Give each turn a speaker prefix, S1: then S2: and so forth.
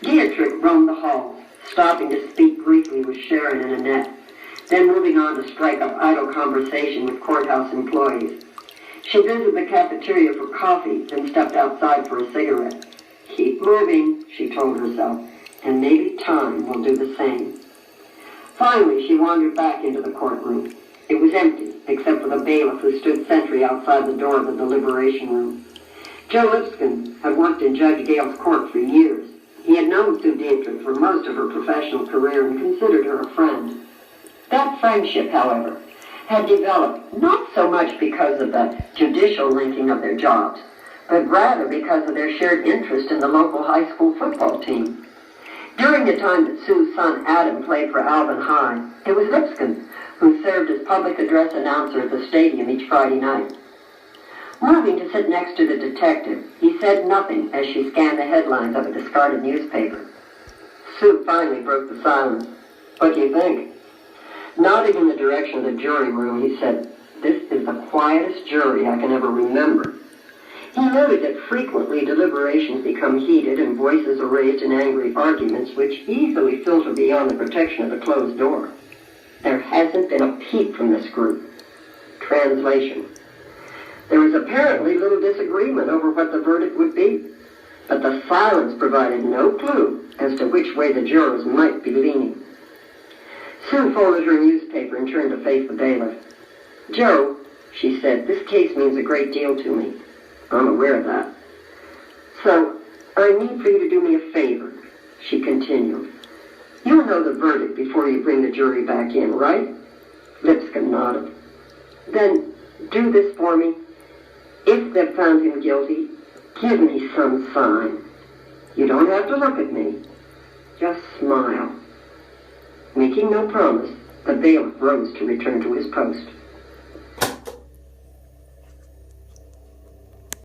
S1: Dietrich roamed the halls, stopping to speak briefly with Sharon and Annette, then moving on to strike up idle conversation with courthouse employees. She visited the cafeteria for coffee, then stepped outside for a cigarette. Keep moving, she told herself, and maybe time will do the same. Finally, she wandered back into the courtroom. It was empty, except for the bailiff who stood sentry outside the door of the deliberation room. Joe Lipscomb had worked in Judge Gale's court for years. He had known Sue Dietrich for most of her professional career and considered her a friend. That friendship, however, had developed not so much because of the judicial linking of their jobs, but rather because of their shared interest in the local high school football team. During the time that Sue's son Adam played for Alvin High, it was Lipscomb who served as public address announcer at the stadium each Friday night. Moving to sit next to the detective, he said nothing as she scanned the headlines of a discarded newspaper. Sue finally broke the silence. "What do you think?" Nodding in the direction of the jury room, he said, "This is the quietest jury I can ever remember." He noted that frequently deliberations become heated and voices are raised in angry arguments which easily filter beyond the protection of the closed door. There hasn't been a peep from this group. Translation. There was apparently little disagreement over what the verdict would be, but the silence provided no clue as to which way the jurors might be leaning. Sue folded her newspaper and turned to face the bailiff. "Joe," she said, "this case means a great deal to me. I'm aware of that. So, I need for you to do me a favor," she continued. "You'll know the verdict before you bring the jury back in, right?" Lipscomb nodded. "Then, do this for me. If they've found him guilty, give me some sign. You don't have to look at me. Just smile." Making no promise, the bailiff rose to return to his post.